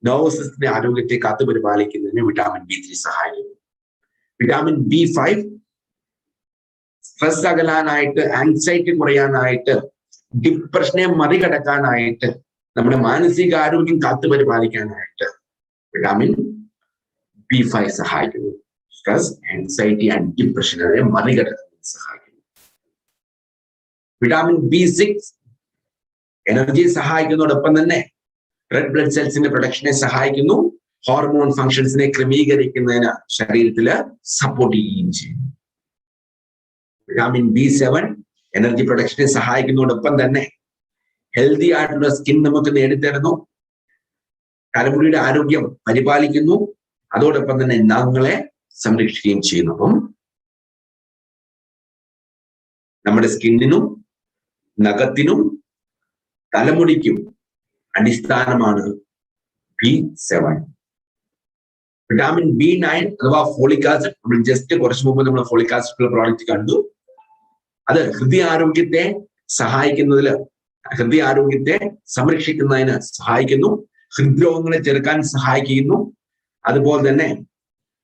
nervous system ആരോഗ്യത്തെ കാത്തുപരിപാലിക്കുന്നതിന് വിറ്റാമിൻ B3 സഹായിക്കുന്നു. വിറ്റാമിൻ B5 സ്ട്രെസ് അകലാനായിട്ട്, ആൻസൈറ്റി കുറയാനായിട്ട്, ഡിപ്രഷനെ മറികടക്കാനായിട്ട്, നമ്മുടെ മാനസികാരോഗ്യം കാത്തുപരിപാലിക്കാനായിട്ട് വിറ്റാമിൻ B5 സഹായിക്കുന്നു. സ്ട്രെസ്, ആൻസൈറ്റി ആൻഡ് ഡിപ്രഷനെ മറികടക്കാൻ സഹായിക്കുന്നു. വിറ്റാമിൻ B6 എനർജിയെ സഹായിക്കുന്നതോടൊപ്പം തന്നെ റെഡ് ബ്ലഡ് സെൽസിന്റെ പ്രൊഡക്ഷനെ സഹായിക്കുന്നു. ഹോർമോൺ ഫങ്ഷൻസിനെ ക്രമീകരിക്കുന്നതിന് ശരീരത്തില് സപ്പോർട്ട് ചെയ്യുകയും ചെയ്യുന്നു. വിറ്റാമിൻ B7 എനർജി പ്രൊഡക്ഷനെ സഹായിക്കുന്നതോടൊപ്പം തന്നെ ഹെൽത്തി ആയിട്ടുള്ള സ്കിൻ നമുക്ക് നേടിത്തരുന്നു. തലമുടിയുടെ ആരോഗ്യം പരിപാലിക്കുന്നു. അതോടൊപ്പം തന്നെ നഖങ്ങളെ സംരക്ഷിക്കുകയും ചെയ്യുന്നു. അപ്പം നമ്മുടെ സ്കിന്നിനും നഖത്തിനും തലമുടിക്കും അടിസ്ഥാനമാണ് B7. വിറ്റാമിൻ B9 അഥവാ ഫോളിക് ആസിഡ്, നമ്മൾ ജസ്റ്റ് കുറച്ച് മുമ്പ് നമ്മൾ ഫോളിക് ആസിഡ് പ്രോഡക്റ്റ് കണ്ടു. അത് ഹൃദയാരോഗ്യത്തെ സഹായിക്കുന്നതിൽ, ഹൃദയാരോഗ്യത്തെ സംരക്ഷിക്കുന്നതിന് സഹായിക്കുന്നു. ഹൃദ്രോഗങ്ങളെ ചെറുക്കാൻ സഹായിക്കുന്നു. അതുപോലെ തന്നെ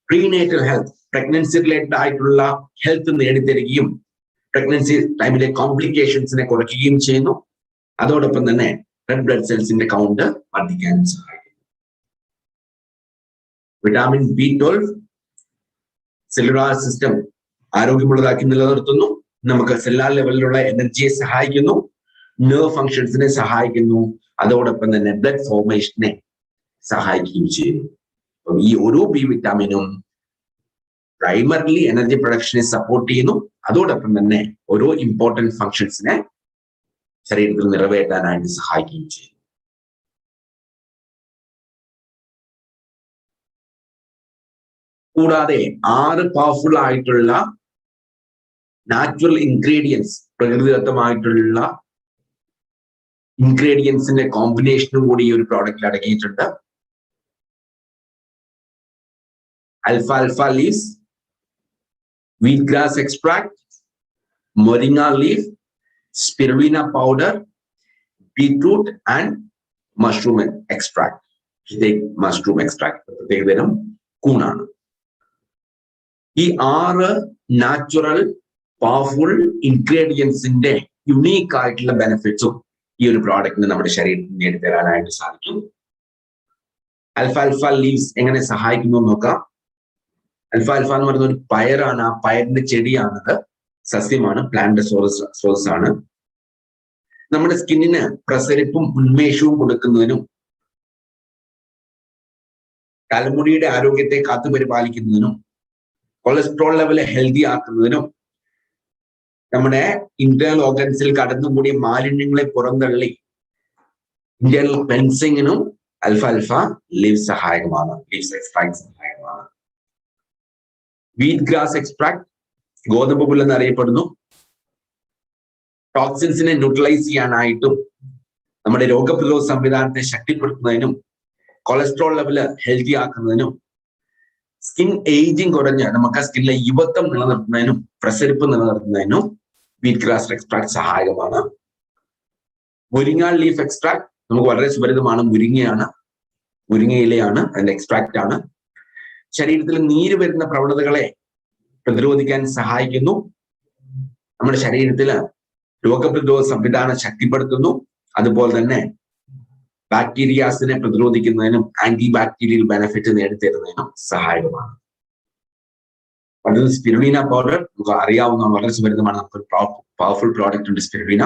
പ്രീനേറ്റൽ ഹെൽത്ത്, പ്രഗ്നൻസി റിലേറ്റഡ് ആയിട്ടുള്ള ഹെൽത്ത് നേടിത്തരികയും പ്രഗ്നൻസി ടൈമിലെ കോംപ്ലിക്കേഷൻസിനെ കുറയ്ക്കുകയും ചെയ്യുന്നു. അതോടൊപ്പം തന്നെ റെഡ് ബ്ലഡ് സെൽസിന്റെ കൗണ്ട് വർദ്ധിക്കാനും സഹായിക്കുന്നു. വിറ്റാമിൻ B12 സെല്ലുലാർ സിസ്റ്റം ആരോഗ്യമുള്ളതാക്കി നിലനിർത്തുന്നു. നമുക്ക് സെല്ലുലാർ ലെവലിലുള്ള എനർജിയെ സഹായിക്കുന്നു. നെർവ് ഫങ്ഷൻസിനെ സഹായിക്കുന്നു. അതോടൊപ്പം തന്നെ ബ്ലഡ് ഫോർമേഷനെ സഹായിക്കുകയും ചെയ്യുന്നു. അപ്പം ഈ ഓരോ B വിറ്റാമിനും പ്രൈമറിലി എനർജി പ്രൊഡക്ഷനെ സപ്പോർട്ട് ചെയ്യുന്നു. അതോടൊപ്പം തന്നെ ഓരോ ഇമ്പോർട്ടൻറ്റ് ഫങ്ഷൻസിനെ ശരീരത്തിൽ നിറവേറ്റാനായിട്ട് സഹായിക്കുകയും ചെയ്യുന്നു. കൂടാതെ 6 പവർഫുൾ ആയിട്ടുള്ള നാച്ചുറൽ ഇൻഗ്രീഡിയൻസ്, പ്രകൃതിദത്തമായിട്ടുള്ള ഇൻഗ്രീഡിയൻസിന്റെ കോമ്പിനേഷനും കൂടി ഈ ഒരു പ്രോഡക്റ്റിൽ അടങ്ങിയിട്ടുണ്ട്. alfalfa leaves, wheatgrass extract, moringa leaf, spirulina powder, beetroot and mushroom extract. mushroom extract പ്രത്യേകതരം കൂണാണ്. ഈ 6 നാച്ചുറൽ പവർഫുൾ ഇൻഗ്രീഡിയൻസിന്റെ യുണീക്ക് ആയിട്ടുള്ള ബെനിഫിറ്റ്സും ഈ ഒരു പ്രോഡക്റ്റിന് നമ്മുടെ ശരീരത്തിന് നേടിത്തരാനായിട്ട് സാധിക്കും. അൽഫാൽഫ ലീവ്സ് എങ്ങനെ സഹായിക്കുന്നു എന്ന് നോക്കാം. അൽഫാൽഫ എന്ന് പറയുന്ന ഒരു പയറാണ്. ആ പയറിന്റെ ചെടിയാണത്, സസ്യമാണ്, പ്ലാന്റ് സോഴ്സ് ആണ്. നമ്മുടെ സ്കിന്നിന് പ്രസരിപ്പും ഉന്മേഷവും കൊടുക്കുന്നതിനും തലമുടിയുടെ ആരോഗ്യത്തെ കാത്തുപരിപാലിക്കുന്നതിനും കൊളസ്ട്രോൾ ലെവല് ഹെൽത്തി ആക്കുന്നതിനും നമ്മുടെ ഇന്റേണൽ ഓർഗൻസിൽ കടന്നുകൂടിയ മാലിന്യങ്ങളെ പുറന്തള്ളി ഇന്റേണൽ ക്ലെൻസിങ്ങിനും അൽഫാൽഫ ലീവ്സ് സഹായകമാണ്. ലീവ്സ് എക്സ്ട്രാക്ട് സഹായകമാണ്. വീറ്റ് ഗ്രാസ് എക്സ്ട്രാക്ട്, ഗോതമ്പ് പുല്ല് എന്നറിയപ്പെടുന്നു. ടോക്സിൻസിനെ ന്യൂട്രലൈസ് ചെയ്യാനായിട്ടും നമ്മുടെ രോഗപ്രതിരോധ സംവിധാനത്തെ ശക്തിപ്പെടുത്തുന്നതിനും കൊളസ്ട്രോൾ ലെവല് ഹെൽത്തി ആക്കുന്നതിനും സ്കിൻ ഏജിങ് കുറഞ്ഞ് നമുക്ക് ആ സ്കിന്നിലെ യുവത്വം നിലനിർത്തുന്നതിനും പ്രസരിപ്പ് നിലനിർത്തുന്നതിനും വീറ്റ് ഗ്രാസ് എക്സ്ട്രാക്ട് സഹായകമാണ്. മുരിങ്ങ ലീഫ് എക്സ്ട്രാക്ട് നമുക്ക് വളരെ സുപരിതമാണ്. മുരിങ്ങയിലയാണ്, അതിന്റെ എക്സ്ട്രാക്ട് ആണ്. ശരീരത്തിൽ നീര് വരുന്ന പ്രവണതകളെ പ്രതിരോധിക്കാൻ സഹായിക്കുന്നു. നമ്മുടെ ശരീരത്തില് രോഗപ്രതിരോധ സംവിധാനം ശക്തിപ്പെടുത്തുന്നു. അതുപോലെ തന്നെ ബാക്ടീരിയാസിനെ പ്രതിരോധിക്കുന്നതിനും ആന്റി ബാക്ടീരിയൽ ബെനിഫിറ്റ് നേടിത്തരുന്നതിനും സഹായകമാണ്. അടുത്തത് സ്പിരുലിന പൗഡർ, നമുക്ക് അറിയാവുന്ന വളരെ സുപരിതമാണ്. നമുക്ക് പവർഫുൾ പ്രോഡക്റ്റ് ഉണ്ട് സ്പിരുലിന.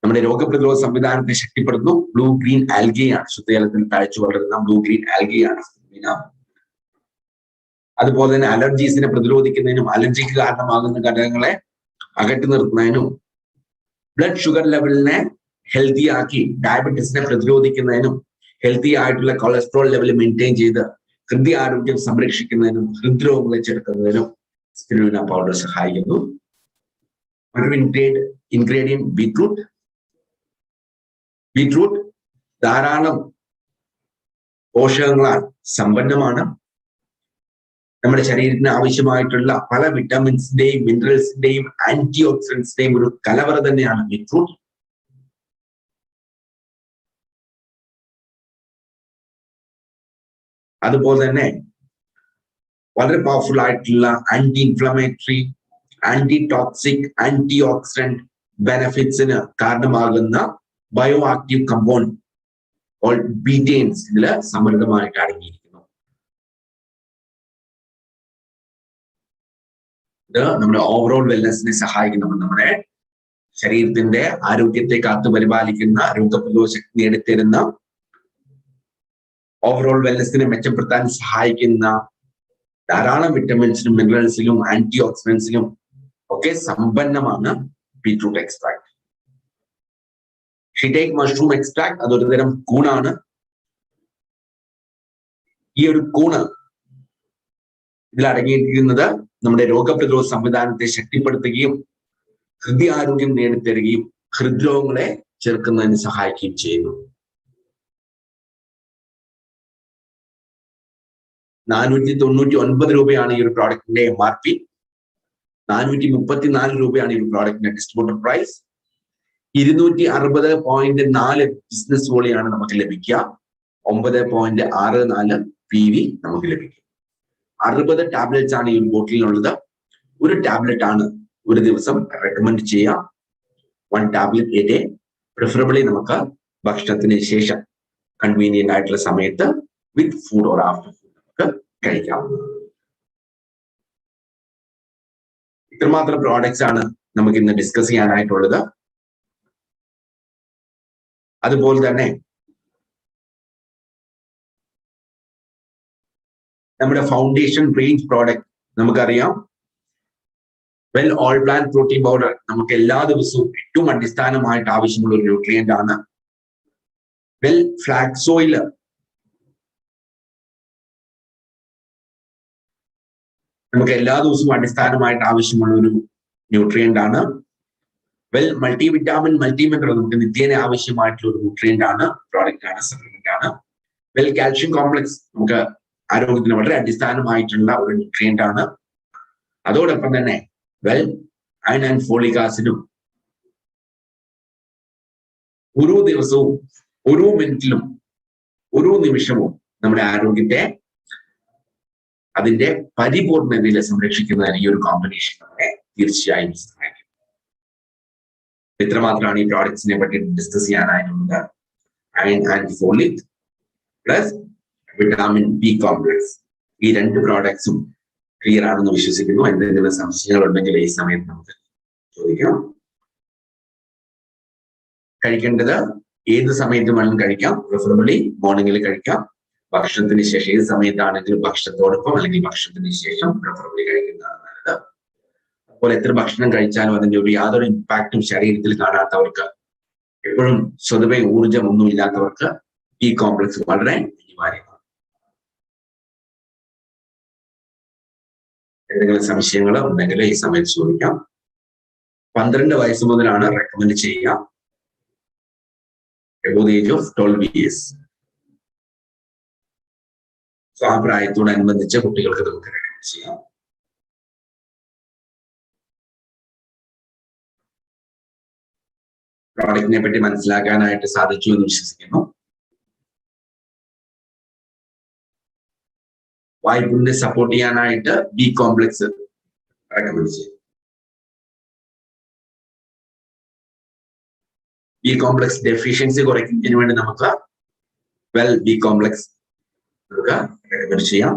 നമ്മുടെ രോഗപ്രതിരോധ സംവിധാനത്തെ ശക്തിപ്പെടുത്തുന്നു. ബ്ലൂ ഗ്രീൻ ആൽഗയാണ്, ശുദ്ധജലത്തിൽ തഴച്ചു വളരുന്ന ബ്ലൂ ഗ്രീൻ ആൽഗയാണ് സ്പിരുലിന. അതുപോലെ തന്നെ അലർജീസിനെ പ്രതിരോധിക്കുന്നതിനും അലർജിക്ക് കാരണമാകുന്ന ഘടകങ്ങളെ അകറ്റി നിർത്തുന്നതിനും ബ്ലഡ് ഷുഗർ ലെവലിനെ ഹെൽത്തി ആക്കി ഡയബറ്റീസിനെ പ്രതിരോധിക്കുന്നതിനും ഹെൽത്തി ആയിട്ടുള്ള കൊളസ്ട്രോൾ ലെവൽ മെയിൻറ്റെയിൻ ചെയ്ത് ഹൃദയ ആരോഗ്യം സംരക്ഷിക്കുന്നതിനും ഹൃദ്രോഗങ്ങളെ ചെറുക്കുന്നതിനും സ്പിരുലിന പൗഡർ സഹായിക്കുന്നു. മറ്റൊരു ഇൻഗ്രീഡിയന്റ് ബീറ്റ്റൂട്ട്. ബീറ്റ്റൂട്ട് ധാരാളം പോഷകങ്ങളാൽ സമ്പന്നമാണ്. നമ്മുടെ ശരീരത്തിന് ആവശ്യമായിട്ടുള്ള പല വിറ്റാമിൻസിന്റെയും മിനറൽസിന്റെയും ആന്റി ഓക്സിഡൻസിന്റെയും ഒരു കലവറ തന്നെയാണ് ബീറ്റ്റൂട്ട്. അതുപോലെ തന്നെ വളരെ പവർഫുൾ ആയിട്ടുള്ള anti inflammatory, anti toxic, anti oxidant ബെനഫിറ്റ്സിന് കാരണമാകുന്ന ബയോ ആക്റ്റീവ് കമ്പൗണ്ട് ബീറ്റെയിൻസ് ഇതിൽ സമൃദ്ധമായിട്ട് അടങ്ങിയിരിക്കുന്നു. ഇത് നമ്മുടെ ഓവറോൾ വെൽനെസിനെ സഹായിക്കുന്നു. നമ്മുടെ ശരീരത്തിന്റെ ആരോഗ്യത്തെ കാത്തു പരിപാലിക്കുന്ന, രോഗപ്രതിരോധ ശക്തി നേടിത്തരുന്ന, ഓവറോൾ വെൽനെസിനെ മെച്ചപ്പെടുത്താൻ സഹായിക്കുന്ന ധാരാളം വിറ്റമിൻസിലും മിനറൽസിലും ആന്റി ഓക്സിഡൻസിലും ഒക്കെ സമ്പന്നമാണ് beetroot extract. Shiitake mushroom extract അതൊരു തരം കൂണാണ്. ഈ ഒരു കൂണ് ഇതിൽ അടങ്ങിയിരിക്കുന്നത് നമ്മുടെ രോഗപ്രതിരോധ സംവിധാനത്തെ ശക്തിപ്പെടുത്തുകയും ഹൃദയാരോഗ്യം നേടിത്തരുകയും ഹൃദ്രോഗങ്ങളെ ചെറുക്കുന്നതിന് സഹായിക്കുകയും ചെയ്യുന്നു. 499 രൂപയാണ് ഈ ഒരു പ്രോഡക്റ്റിന്റെ MRP. 434 രൂപയാണ് ഈ ഒരു പ്രോഡക്റ്റിന്റെ ഡിസ്ട്രിബ്യൂട്ടർ പ്രൈസ്. 260.4 ബിസിനസ് വോളിയാണ് നമുക്ക് ലഭിക്കുക. 9.64 PV നമുക്ക് ലഭിക്കും. 60 ടാബ്ലറ്റ്സ് ആണ് ഈ ഒരു ബോട്ടിലിനുള്ളത്. ഒരു ടാബ്ലറ്റ് ആണ് ഒരു ദിവസം റെക്കമെൻഡ് ചെയ്യുക. 1 ടാബ്ലറ്റ് എ ഡേ. പ്രിഫറബിളി നമുക്ക് ഭക്ഷണത്തിന് ശേഷം കൺവീനിയന്റ് ആയിട്ടുള്ള സമയത്ത് വിത്ത് ഫുഡ് ഓർ ആഫ്റ്റർ ഫുഡ് നമുക്ക് കഴിക്കാവുന്നതാണ്. ഇത്രമാത്രം പ്രോഡക്ട്സ് ആണ് നമുക്ക് ഇന്ന് ഡിസ്കസ് ചെയ്യാനായിട്ടുള്ളത്. അതുപോലെ തന്നെ നമ്മുടെ ഫൗണ്ടേഷൻ റേഞ്ച് പ്രോഡക്റ്റ് നമുക്കറിയാം. Well all plant protein powder നമുക്ക് എല്ലാ ദിവസവും ഏറ്റവും അടിസ്ഥാനമായിട്ട് ആവശ്യമുള്ള ഒരു ന്യൂട്രിയന്റ് ആണ്. വെൽ ഫ്ലാക്സ് ഓയിൽ നമുക്ക് എല്ലാ ദിവസവും അടിസ്ഥാനമായിട്ട് ആവശ്യമുള്ള ഒരു ന്യൂട്രിയന്റ് ആണ്. Well multi vitamin, multi mineral നമുക്ക് നിത്യേന ആവശ്യമായിട്ടുള്ള ഒരു ന്യൂട്രിയന്റ് ആണ്, പ്രോഡക്റ്റ് ആണ്, സപ്ലിമെന്റ് ആണ്. വെൽ കാൽഷ്യം കോംപ്ലക്സ് നമുക്ക് ആരോഗ്യത്തിന് വളരെ അടിസ്ഥാനമായിട്ടുള്ള ഒരു ന്യൂട്രിയന്റ് ആണ്. അതോടൊപ്പം തന്നെ വെൽ അയൺ ആൻഡ് ഫോളിക് ആസിഡും ഓരോ ദിവസവും, ഓരോ മിനിറ്റിലും, ഓരോ നിമിഷവും നമ്മുടെ ആരോഗ്യത്തെ അതിന്റെ പരിപൂർണതയിൽ സംരക്ഷിക്കുന്നതിന് ഈ ഒരു കോമ്പിനേഷൻ നമ്മളെ തീർച്ചയായും സഹായിക്കും. ഇത്രമാത്രമാണ് ഈ പ്രോഡക്ട്സിനെ പറ്റി ഡിസ്കസ് ചെയ്യാനായിട്ടുള്ളത്. Iron and folic plus vitamin B complex, ഈ 2 പ്രോഡക്ട്സും ക്ലിയർ ആണെന്ന് വിശ്വസിക്കുന്നു. എന്തെങ്കിലും സംശയങ്ങൾ ഉണ്ടെങ്കിൽ ഈ സമയത്ത് നമുക്ക് ചോദിക്കാം. കഴിക്കേണ്ടത് ഏത് സമയത്ത് വേണം കഴിക്കാം. പ്രിഫറബിളി മോർണിംഗിൽ കഴിക്കാം. ഭക്ഷണത്തിന് ശേഷം ഏത് സമയത്താണെങ്കിലും ഭക്ഷണത്തോടൊപ്പം അല്ലെങ്കിൽ ഭക്ഷണത്തിന് ശേഷം പ്രിഫറബിളി കഴിക്കുന്നതാണ് നല്ലത്. അതുപോലെ എത്ര ഭക്ഷണം കഴിച്ചാലും അതിന്റെ ഒരു യാതൊരു ഇമ്പാക്റ്റും ശരീരത്തിൽ കാണാത്തവർക്ക്, എപ്പോഴും സ്വതവേ ഊർജം ഒന്നും ഇല്ലാത്തവർക്ക് ഈ കോംപ്ലക്സ് വളരെ അനിവാര്യമാണ്. എന്തെങ്കിലും സംശയങ്ങൾ ഉണ്ടെങ്കിൽ ഈ സമയത്ത് ചോദിക്കാം. 12 വയസ്സ് മുതലാണ് റെക്കമെൻഡ് ചെയ്യുക. above the age of 12 years. So ആ പ്രായത്തോടനുബന്ധിച്ച് കുട്ടികൾക്ക് നമുക്ക് റെക്കമെൻഡ് ചെയ്യാം. പ്രോഡക്റ്റിനെ പറ്റി മനസ്സിലാക്കാനായിട്ട് സാധിച്ചു എന്ന് വിശ്വസിക്കുന്നു. വായ്പിനെ സപ്പോർട്ട് ചെയ്യാനായിട്ട് ബി കോംപ്ലക്സ് റെക്കമെൻഡ് ചെയ്യും. ബി കോംപ്ലക്സ് ഡെഫിഷ്യൻസി കുറയ്ക്കുന്നതിന് വേണ്ടി നമുക്ക് വെൽ ബി കോംപ്ലക്സ് നമുക്ക് റെക്കമെൻഡ് ചെയ്യാം.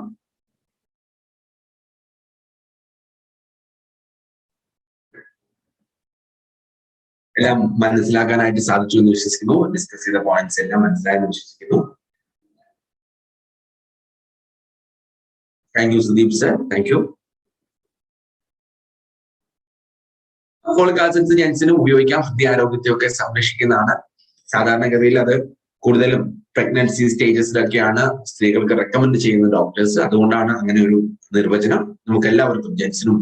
എല്ലാം മനസ്സിലാക്കാനായിട്ട് സാധിച്ചു എന്ന് വിശ്വസിക്കുന്നു. ഡിസ്കസ് ചെയ്ത പോയിന്റ്സ് എല്ലാം മനസ്സിലായെന്ന് വിശ്വസിക്കുന്നു. Thank you Sudeep sir, thank you. Folic acid ജെൻസിനും ഉപയോഗിക്കാം. ഹൃദയാരോഗ്യത്തെയൊക്കെ സംരക്ഷിക്കുന്നതാണ്. സാധാരണഗതിയിൽ അത് കൂടുതലും പ്രഗ്നൻസി സ്റ്റേജസിലൊക്കെയാണ് സ്ത്രീകൾക്ക് റെക്കമെൻഡ് ചെയ്യുന്ന ഡോക്ടേഴ്സ്. അതുകൊണ്ടാണ് അങ്ങനെ ഒരു നിർവചനം. നമുക്ക് എല്ലാവർക്കും, ജെൻസിനും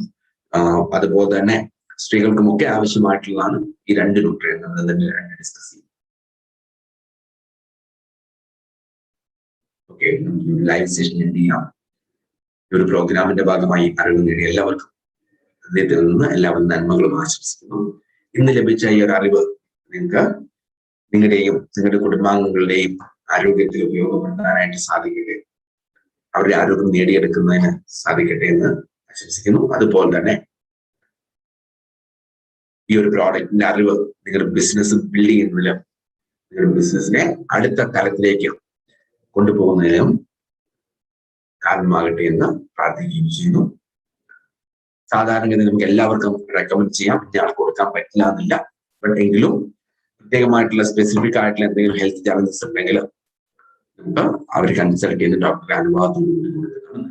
അതുപോലെ തന്നെ സ്ത്രീകൾക്കും ഒക്കെ ആവശ്യമായിട്ടുള്ളതാണ് ഈ 2 ന്യൂട്രിയന്റ് നമ്മൾ തന്നെ ഡിസ്കസ് ചെയ്യും. ഓക്കെ, ലൈവ് സെഷൻ എന്ത് ചെയ്യാം. ഈ ഒരു പ്രോഗ്രാമിന്റെ ഭാഗമായി അറിവ് നേടിയ എല്ലാവർക്കും ഹൃദയത്തിൽ നിന്ന് എല്ലാവരും നന്മകളും ആശംസിക്കുന്നു. ഇന്ന് ലഭിച്ച ഈ ഒരു അറിവ് നിങ്ങൾക്ക് നിങ്ങളുടെയും നിങ്ങളുടെ കുടുംബാംഗങ്ങളുടെയും ആരോഗ്യത്തിൽ ഉപയോഗപ്പെടുത്താനായിട്ട് സാധിക്കട്ടെ. അവരുടെ ആരോഗ്യം നേടിയെടുക്കുന്നതിന് സാധിക്കട്ടെ എന്ന് ആശംസിക്കുന്നു. അതുപോലെ തന്നെ ഈ ഒരു പ്രോഡക്റ്റിന്റെ അറിവ് നിങ്ങളുടെ ബിസിനസ് ബിൽഡ് ചെയ്യുന്നതിലും നിങ്ങളുടെ ബിസിനസിനെ അടുത്ത തലത്തിലേക്ക് കൊണ്ടുപോകുന്നതിനും കാരണമാകട്ടെ എന്ന് പ്രാർത്ഥിക്കുകയും ചെയ്യുന്നു. സാധാരണഗതി നമുക്ക് എല്ലാവർക്കും റെക്കമെൻഡ് ചെയ്യാം, ഇയാൾ കൊടുക്കാൻ പറ്റില്ല എന്നില്ല. ബട്ട് എങ്കിലും പ്രത്യേകമായിട്ടുള്ള സ്പെസിഫിക് ആയിട്ടുള്ള എന്തെങ്കിലും ഹെൽത്ത് ചാലഞ്ചസ് ഉണ്ടെങ്കിൽ നമുക്ക് അവർ കൺസൾട്ട് ചെയ്ത് ഡോക്ടറെ അനുഭവത്തോടുകൂടി കൊടുക്കുന്നതാണ്.